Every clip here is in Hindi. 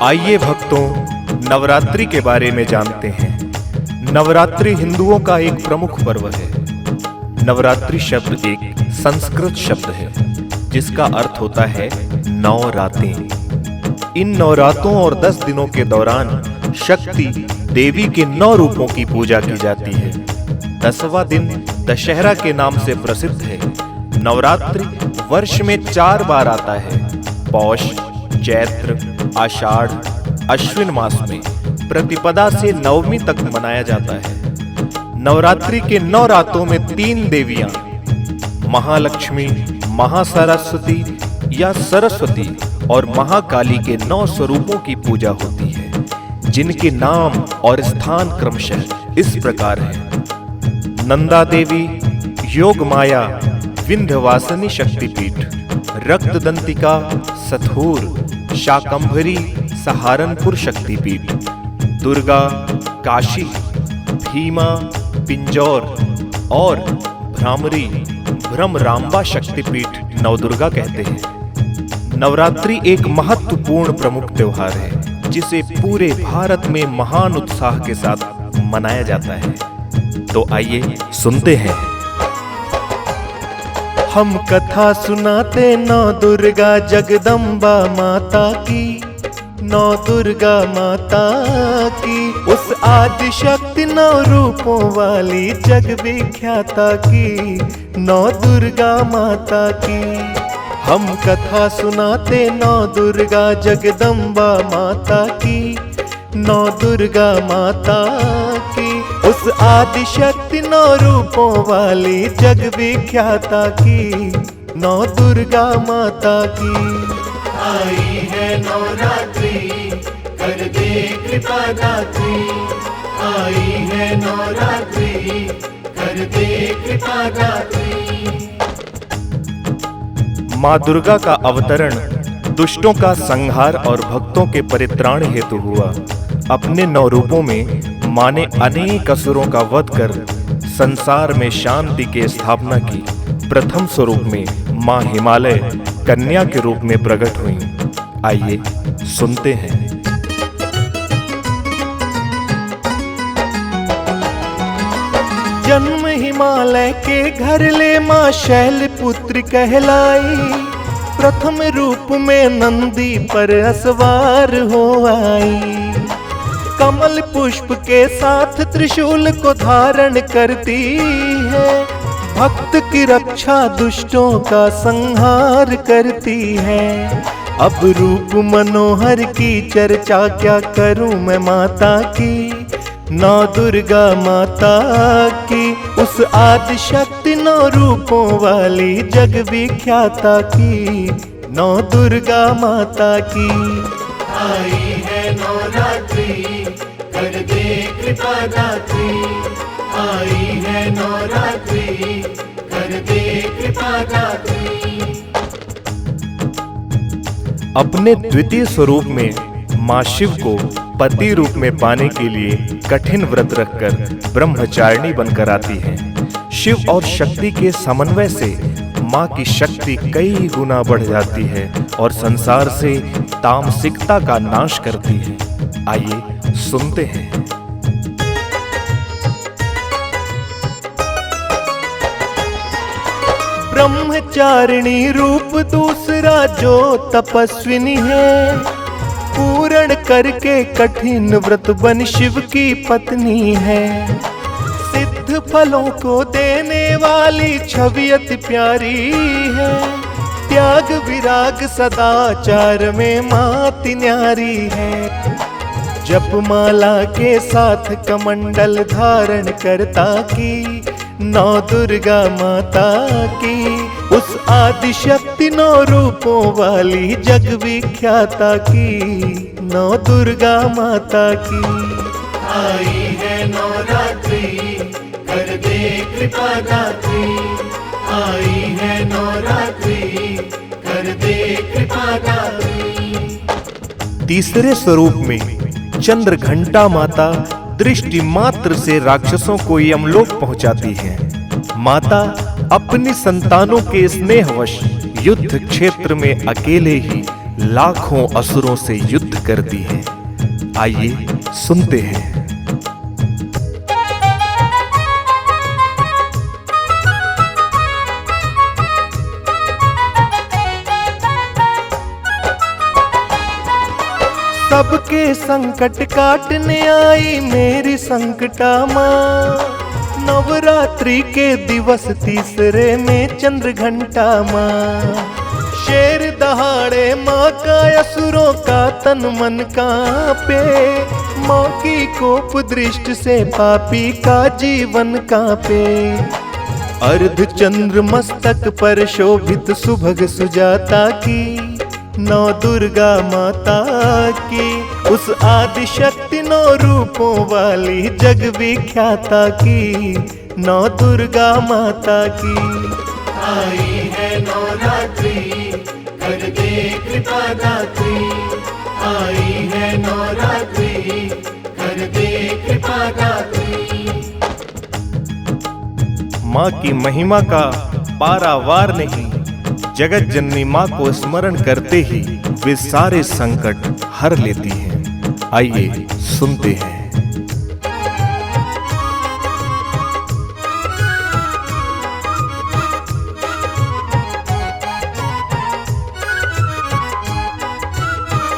आइए भक्तों, नवरात्रि के बारे में जानते हैं। नवरात्रि हिंदुओं का एक प्रमुख पर्व है। नवरात्रि शब्द एक संस्कृत शब्द है जिसका अर्थ होता है 9 रातें। इन 9 रातों और 10 दिनों के दौरान शक्ति देवी के 9 रूपों की पूजा की जाती है। 10वां दिन दशहरा के नाम से प्रसिद्ध है। नवरात्रि वर्ष में 4 बार आता है। पौष, चैत्र, आषाढ़, अश्विन मास में प्रतिपदा से नवमी तक मनाया जाता है। नवरात्रि के 9 रातों में 3 देवियां महालक्ष्मी, महासरस्वती या सरस्वती और महाकाली के 9 स्वरूपों की पूजा होती है, जिनके नाम और स्थान क्रमशः इस प्रकार हैं। नंदा देवी, योग माया, विंध्यवासिनी शक्तिपीठ, रक्तदंतिका, सथुर, शाकंभरी, सहारनपुर शक्तिपीठ, दुर्गा, काशी, भीमा, पिंजौर और भ्रामरी, भ्रमरांबा शक्तिपीठ नवदुर्गा कहते हैं। नवरात्रि एक महत्वपूर्ण प्रमुख त्योहार है जिसे पूरे भारत में महान उत्साह के साथ मनाया जाता है। तो आइए सुनते हैं। हम कथा सुनाते नौ दुर्गा जगदम्बा माता की, नौ दुर्गा माता की, उस आदि शक्ति 9 रूपों वाली जग विख्याता की, नौ दुर्गा माता की। हम कथा सुनाते नौ दुर्गा जगदम्बा माता की, नौ दुर्गा माता की, उस आदि शक्ति 9 रूपों वाली जग विख्याता की, नौ दुर्गा माता की। आई है नवरात्रि, कर दे कृपा दात्री। आई है नवरात्रि, कर दे कृपा दात्री। माँ दुर्गा का अवतरण दुष्टों का संहार और भक्तों के परित्राण हेतु हुआ। अपने 9 रूपों में माँ ने अनेक असुरों का वध कर संसार में शांति की स्थापना की। प्रथम स्वरूप में माँ हिमालय कन्या के रूप में प्रकट हुई। आइए सुनते हैं। जन्म हिमालय के घर ले माँ शैलपुत्री कहलाई। प्रथम रूप में नंदी पर असवार हो आई। कमल पुष्प के साथ त्रिशूल को धारण करती है। भक्त की रक्षा, दुष्टों का संहार करती है। अब रूप मनोहर की चर्चा क्या करूं मैं माता की, नौ दुर्गा माता की, उस आदि शक्ति 9 रूपों वाली जग विख्याता की, नौ दुर्गा माता की। आई है नवरात्रि, कर दे कृपा दात्री। आई है नवरात्रि, कर दे कृपा दात्री। अपने द्वितीय स्वरूप में माँ शिव को पति रूप में पाने के लिए कठिन व्रत रखकर ब्रह्मचारिणी बनकर आती हैं। शिव और शक्ति के समन्वय से माँ की शक्ति कई गुना बढ़ जाती है और संसार से तामसिकता का नाश करती है। आइए सुनते हैं। ब्रह्मचारिणी रूप दूसरा जो तपस्विनी है। पूर्ण करके कठिन व्रत बन शिव की पत्नी है। सिद्ध फलों को देने वाली छवि अति प्यारी है। त्याग विराग सदाचार में माती न्यारी है। जपमाला के साथ कमंडल धारण करता की, नौ दुर्गा माता की, उस आदि शक्ति 9 रूपों वाली जग विख्याता की, नौ दुर्गा माता की। आई है नवरात्रि, कर दे कृपा दात्री। आई है नवरात्रि, कर दे कृपा दात्री। तीसरे स्वरूप में चंद्र घंटा माता दृष्टि मात्र से राक्षसों को यमलोक पहुंचाती है। माता अपनी संतानों के स्नेहवश युद्ध क्षेत्र में अकेले ही लाखों असुरों से युद्ध करती है। आइए सुनते हैं। सबके संकट काटने आई मेरी संकटा माँ। नवरात्रि के दिवस तीसरे में चंद्र घंटा माँ। शेर दहाड़े माँ का असुरों का तन मन कांपे। माँ की कोप दृष्टि से पापी का जीवन कांपे। अर्ध चंद्र मस्तक पर शोभित सुभग सुजाता की। नौ दुर्गा माता की उस आदि शक्ति नौ रूपों वाली जग विख्याता की। नौ दुर्गा माता की आई है नवरात्रि, कर दे कृपा दात्री। आई है नवरात्रि, कर दे कृपा दात्री। माँ की महिमा का पारावार नहीं। जगत जननी माँ को स्मरण करते ही वे सारे संकट हर लेती हैं। आइए सुनते हैं।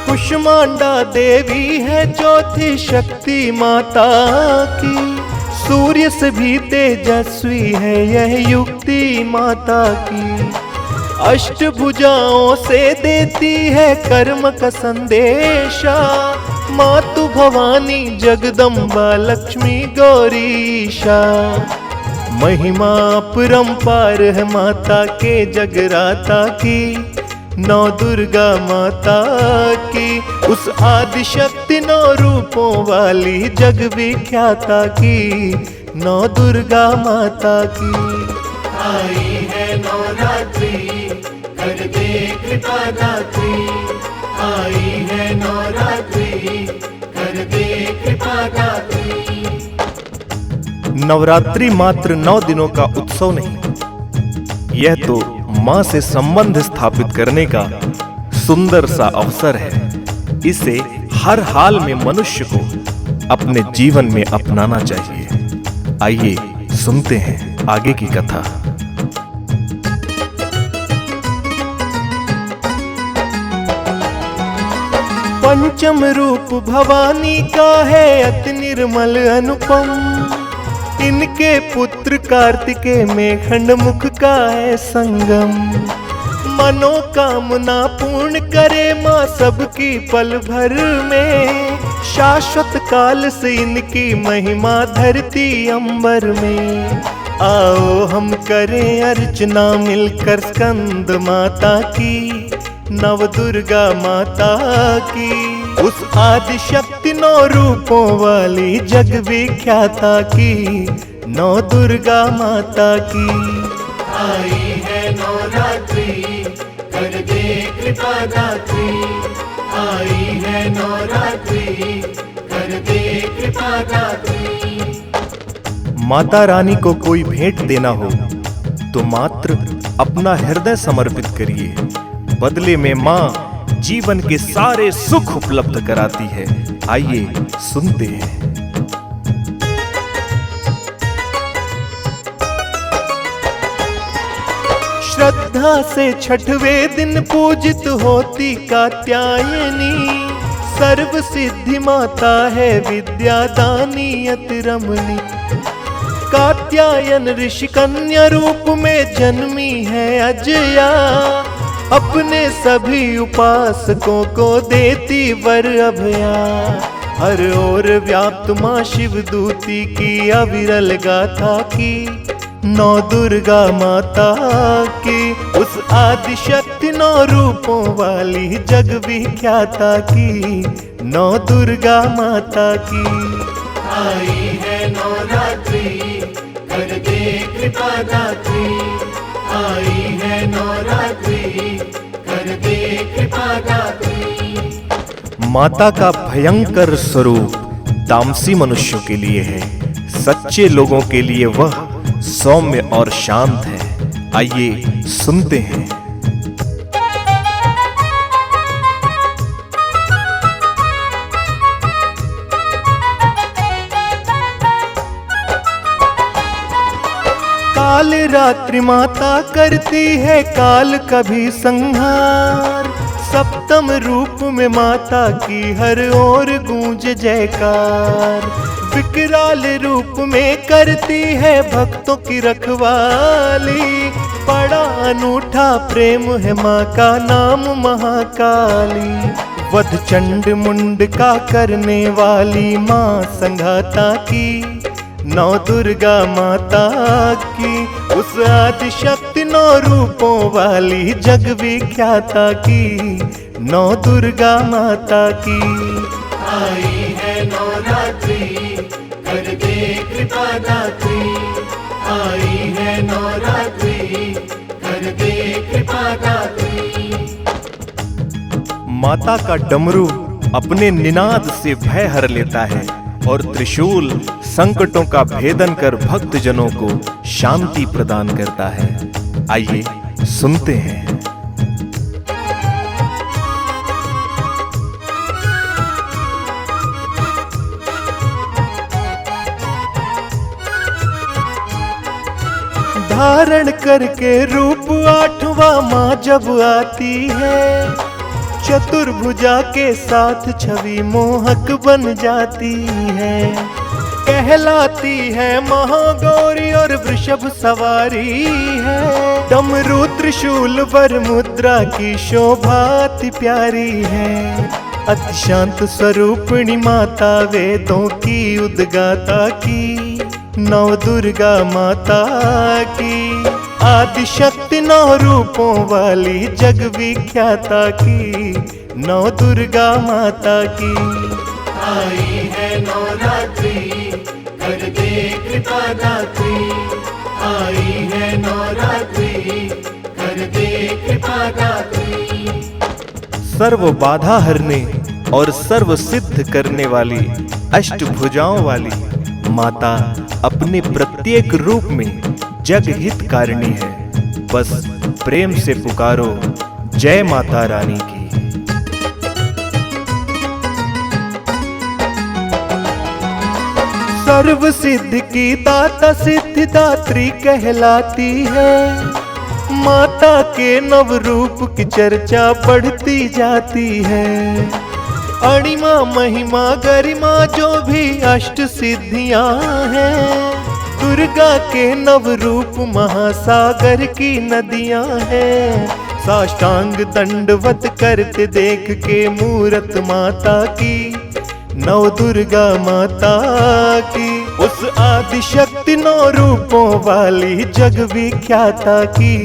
कुष्मांडा देवी है चौथी शक्ति माता की। सूर्य से भी तेजस्वी है यह युक्ति माता की। अष्टभुजाओं से देती है कर्म का संदेशा। मातु भवानी जगदम्बा लक्ष्मी गौरीशा। महिमा परंपार है माता के जगराता की। नौ दुर्गा माता की उस आदि शक्ति नौ रूपों वाली जग विख्याता की। नौ दुर्गा माता की आई है नवरात्रि, कर दे कृपा दात्री। आई है नवरात्रि, कर दे कृपा दात्री। नवरात्रि मात्र 9 दिनों का उत्सव नहीं, यह तो माँ से संबंध स्थापित करने का सुंदर सा अवसर है। इसे हर हाल में मनुष्य को अपने जीवन में अपनाना चाहिए। आइए सुनते हैं आगे की कथा। पंचम रूप भवानी का है अति निर्मल अनुपम। इनके पुत्र कार्तिकेय में खंड मुख का है संगम। मनोकामना पूर्ण करे माँ सबकी पल भर में। शाश्वत काल से इनकी महिमा धरती अंबर में। आओ हम करें अर्चना मिलकर स्कंद माता की। नव दुर्गा माता की उस आदि शक्ति नौ रूपों वाली जग विख्याता की। नौ दुर्गा माता की आई है नवरात्रि, कर दे कृपा दात्री। आई है नवरात्रि, कर दे कृपा दात्री। माता रानी को कोई भेंट देना हो तो मात्र अपना हृदय समर्पित करिए। बदले में माँ जीवन के सारे सुख उपलब्ध कराती है। आइए सुनते हैं। श्रद्धा से छठवें दिन पूजित होती कात्यायनी। सर्व सिद्धि माता है विद्यादानी अति रमणी। कात्यायन ऋषि कन्या रूप में जन्मी है अजया। अपने सभी उपासकों को देती वर अभया। हर ओर व्याप्त माँ शिव दूती की अविरल गाथा की। नौ दुर्गा माता की उस आदि शक्ति नौ रूपों वाली जग विख्याता की। नौ दुर्गा माता की आई है नवरात्रि, कर दे कृपा दात्री। आई है नवरात्रि, कर दे कृपा दात्री। माता का भयंकर स्वरूप तामसी मनुष्यों के लिए है। सच्चे लोगों के लिए वह सौम्य और शांत है। आइए सुनते हैं। नवरात्रि माता करती है काल का भी संहार। सप्तम रूप में माता की हर ओर गूंज जयकार। विकराल रूप में करती है भक्तों की रखवाली। बड़ा अनूठा प्रेम है माँ का नाम महाकाली। वध चंड मुंड का करने वाली माँ संघाता की। नौ दुर्गा माता की उस आदि शक्ति नौ रूपों वाली जग विख्याता की। नौ दुर्गा माता की आई है नवरात्रि कर दे कृपा दात्री। आई है नवरात्रि कर दे कृपा दात्री। माता का डमरू अपने निनाद से भय हर लेता है और त्रिशूल संकटों का भेदन कर भक्त जनों को शांति प्रदान करता है। आइए सुनते हैं। धारण करके रूप आठवां माँ जब आती है। चतुर्भुजा के साथ छवि मोहक बन जाती है। कहलाती है महागौरी और वृषभ सवारी है। डमरू त्रिशूल वर मुद्रा की शोभा अति प्यारी है। अति शांत स्वरूपिणी माता वेदों की उद्गाता की। नव दुर्गा माता की आदि शक्ति नौ रूपों वाली जग विख्याता की। नौ दुर्गा माता की आई है नवरात्रि कर दे कृपा दात्री। आई है नवरात्रि कर दे कृपा दात्री। सर्व बाधा हरने और सर्व सिद्ध करने वाली अष्टभुजाओं वाली माता अपने प्रत्येक रूप में जग हितकारिणी है। बस प्रेम से पुकारो जय माता रानी की। सर्व सिद्ध की दाता सिद्धिदात्री कहलाती है। माता के नव रूप की चर्चा बढ़ती जाती है। अणिमा महिमा गरिमा जो भी अष्ट सिद्धियां हैं। दुर्गा के नव रूप महासागर की नदियां हैं। साष्टांग दंडवत करते देख के मूरत माता की। नव दुर्गा माता की उस आदि शक्ति नौ रूपों वाली जग विख्याता की।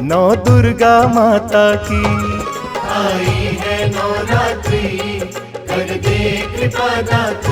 नौ दुर्गा माता की आई है नवरात्रि कर दे कृपा दात्री।